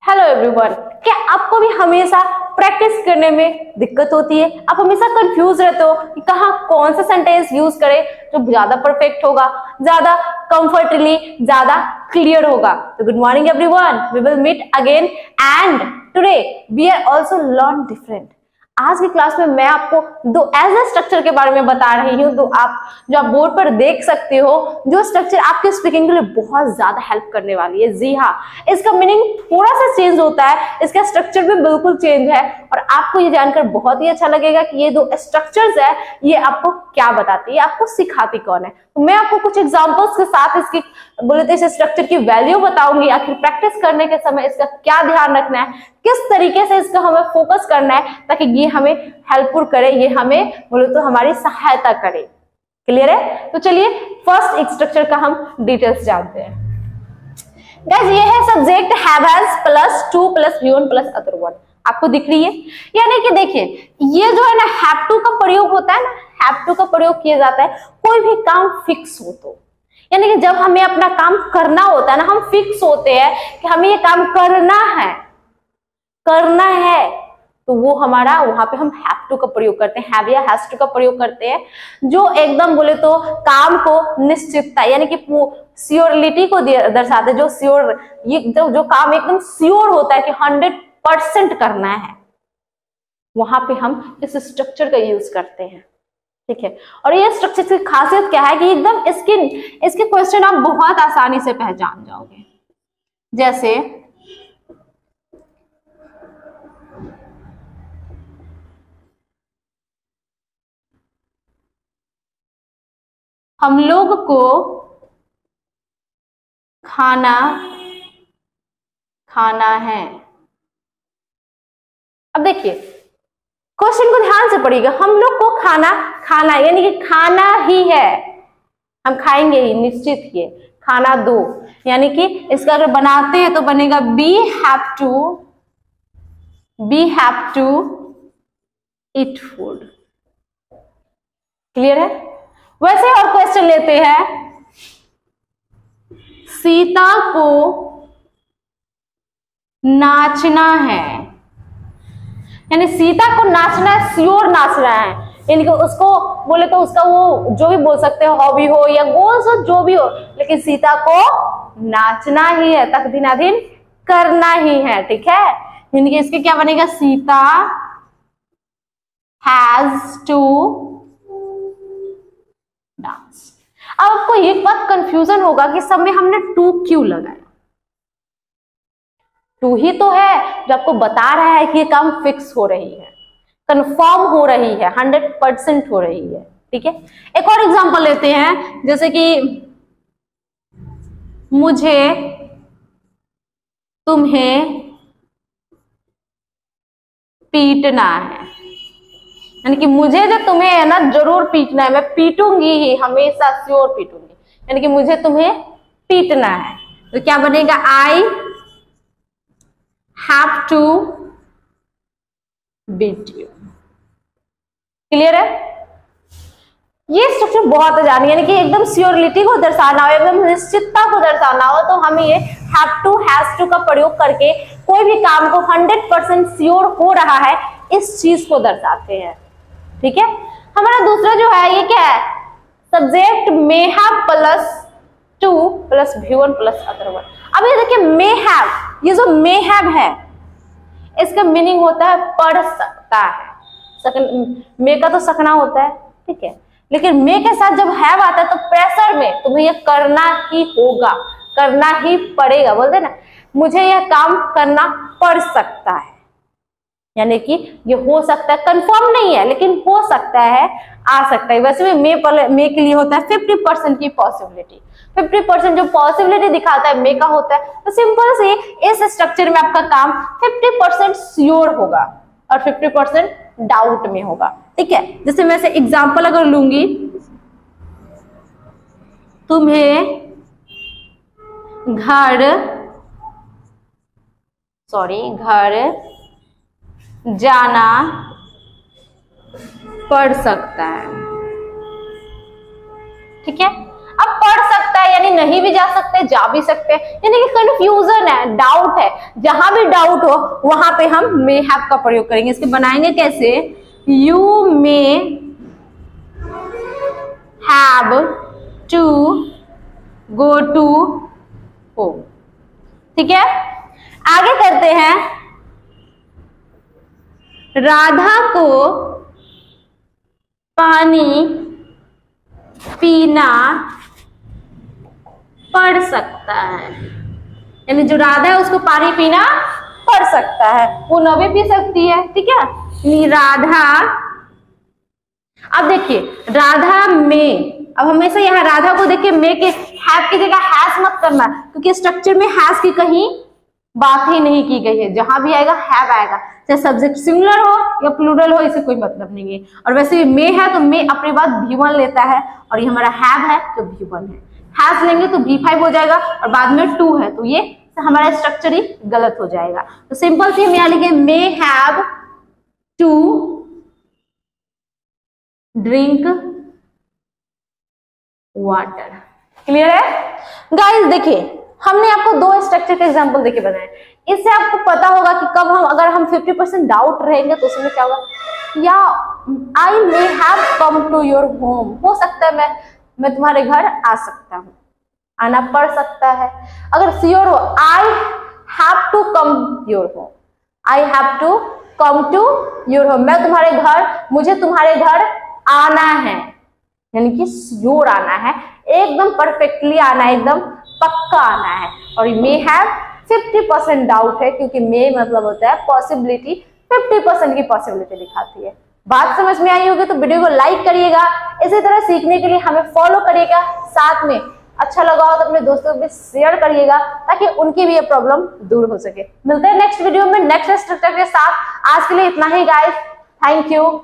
Hello everyone, क्या आपको भी हमेशा प्रैक्टिस करने में दिक्कत होती है? आप हमेशा कंफ्यूज रहते हो कि कहाँ कौन सा सेंटेंस यूज करें जो ज्यादा परफेक्ट होगा, ज्यादा कंफर्टेबली, ज्यादा क्लियर होगा। तो good morning everyone, we will meet again and today we are also learn different. आज की क्लास में मैं आपको दो ऐसे स्ट्रक्चर के बारे में बता रही हूँ जो आप बोर्ड पर देख सकते हो, जो स्ट्रक्चर आपके स्पीकिंग के लिए बहुत ज्यादा हेल्प करने वाली है। जी हाँ, इसका मीनिंग थोड़ा सा चेंज होता है, इसका स्ट्रक्चर भी बिल्कुल चेंज है और आपको ये जानकर बहुत ही अच्छा लगेगा कि ये दो स्ट्रक्चर्स है, ये आपको क्या बताती है, आपको सिखाती कौन है। तो मैं आपको कुछ एग्जाम्पल्स के साथ इसकी बोले तो इस स्ट्रक्चर की वैल्यू बताऊंगी, आखिर प्रैक्टिस करने के समय इसका क्या ध्यान रखना है, किस तरीके से इसका हमें फोकस करना है ताकि ये हमें हेल्पफुल करे, ये हमें बोले तो हमारी सहायता करे। क्लियर है? तो चलिए फर्स्ट स्ट्रक्चर का हम डिटेल्स जानते हैं। गाइस, ये है subject have plus two plus V1 plus other one. आपको दिख रही है? यानी कि देखिए, ये जो है ना हैव टू का प्रयोग होता है ना, हैव टू का प्रयोग किया जाता है कोई भी काम फिक्स हो तो। यानी कि जब हमें अपना काम करना होता है ना, हम फिक्स होते हैं कि हमें ये काम करना है, तो वो हमारा वहां पे हम हैव टू का प्रयोग करते हैं, हैव या हैज टू का प्रयोग करते हैं, जो एकदम बोले तो काम को निश्चितता यानी कि श्योरिटी को दर्शाते, जो श्योर, ये जो काम एकदम श्योर होता है कि 100% करना है, वहां पे हम इस स्ट्रक्चर का यूज करते हैं। ठीक है, और ये स्ट्रक्चर की खासियत क्या है कि एकदम इसके क्वेश्चन आप बहुत आसानी से पहचान जाओगे। जैसे हम लोग को खाना है। अब देखिए, क्वेश्चन को ध्यान से पढ़िएगा। हम लोग को खाना यानी कि खाना ही है, हम खाएंगे ही, निश्चित ही। खाना दो यानी कि इसका अगर बनाते हैं तो बनेगा we have to eat food. Clear है? वैसे और क्वेश्चन लेते हैं, सीता को नाचना है, यानी सीता को नाचना है, श्योर नाचना है, यानी कि उसको बोले तो उसका वो जो भी बोल सकते हो, हॉबी हो या गोल्स हो, जो भी हो, लेकिन सीता को नाचना ही है, तक दिनादिन करना ही है। ठीक है, यानी कि इसके क्या बनेगा, सीता हैज टू डांस। अब आपको एक बात कंफ्यूजन होगा कि सब में हमने टू क्यों लगाया। टू ही तो है जो आपको बता रहा है कि ये काम फिक्स हो रही है, कंफर्म हो रही है, 100% हो रही है। ठीक है, एक और एग्जांपल लेते हैं, जैसे कि मुझे तुम्हें पीटना है, यानी कि मुझे जो तुम्हें है ना जरूर पीटना है, मैं पीटूंगी ही, हमेशा श्योर पीटूंगी, यानी कि मुझे तुम्हें पीटना है। तो क्या बनेगा, I have to beat you. Clear है? ये स्ट्रक्चर बहुत आसान, यानी कि एकदम श्योरिटी को दर्शाना हो, एकदम निश्चितता को दर्शाना हो, तो हम ये हैव टू हैज टू का प्रयोग करके कोई भी काम को 100% श्योर हो रहा है, इस चीज को दर्शाते हैं। ठीक है, हमारा दूसरा जो है ये क्या है, subject may have plus two plus V1 plus other one. अब ये देखिए, मे हैव, ये जो मे हैव है इसका मीनिंग होता है पढ़ सकता है। मे का तो सकना होता है, ठीक है, लेकिन मे के साथ जब हैव आता है तो प्रेशर में तुम्हें ये करना ही होगा, करना ही पड़ेगा। बोलते ना, मुझे यह काम करना पड़ सकता है, यानी कि ये हो सकता है, कंफर्म नहीं है लेकिन हो सकता है, आ सकता है। वैसे भी मे के लिए होता है 50% की पॉसिबिलिटी, 50% जो पॉसिबिलिटी दिखाता है मे का होता है। तो सिंपल से इस स्ट्रक्चर में आपका काम 50% श्योर होगा और 50% डाउट में होगा। ठीक है, जैसे मैं से एग्जांपल अगर लूंगी, तुम्हें घर जाना पड़ सकता है। ठीक है, अब पढ़ सकता सकता है, यानी नहीं भी जा सकते, जा भी सकते हैं, यानी कि कंफ्यूजन है, डाउट है। जहां भी डाउट हो वहां पे हम मे हैव का प्रयोग करेंगे। इसके बनाएंगे कैसे, you may have to go to home. ठीक है, आगे करते हैं, राधा को पानी पीना पड़ सकता है, यानी जो राधा है उसको पानी पीना पड़ सकता है, वो न भी पी सकती है। ठीक है, यानी राधा, अब देखिए राधा में, अब हमेशा यहाँ राधा को देखिए मे के हैव की जगह हैज मत करना, क्योंकि स्ट्रक्चर में हैज की कहीं बात ही नहीं की गई है। जहां भी आएगा हैव आएगा, चाहे सब्जेक्ट सिंगुलर हो या प्लूरल हो, इससे कोई मतलब नहीं है। और वैसे मे है तो मे अपने बाद V1 लेता है, और ये हमारा हैव है तो V1 है। हैज लेंगे तो V5 हो जाएगा, और बाद में 2 है तो ये हमारा स्ट्रक्चर ही गलत हो जाएगा। तो सिंपल सी हम यहाँ लिखे may have to drink water. Clear है गाइस? देखिए हमने आपको 2 स्ट्रक्चर के एग्जांपल देके बनाए, इससे आपको पता होगा कि कब हम, अगर हम 50% डाउट रहेंगे तो उसमें क्या होगा, या I may have come to your home, हो सकता है मैं तुम्हारे घर आ सकता हूँ, आना पड़ सकता है। अगर श्योर हो, I have to come your home, I have to come to your home, मैं तुम्हारे घर, मुझे तुम्हारे घर आना है, यानी कि श्योर आना है, एकदम परफेक्टली आना है, एकदम पक्का आना है। और मे हैव 50% डाउट है, क्योंकि मे मतलब होता है पॉसिबिलिटी, 50% की पॉसिबिलिटी दिखाती है। बात समझ में आई होगी तो वीडियो को लाइक करिएगा, इसी तरह सीखने के लिए हमें फॉलो करिएगा, साथ में अच्छा लगा हो तो अपने दोस्तों को भी शेयर करिएगा, ताकि उनकी भी ये प्रॉब्लम दूर हो सके। मिलते हैं नेक्स्ट वीडियो में नेक्स्ट स्ट्रक्चर के साथ। आज के लिए इतना ही गाइस, थैंक यू।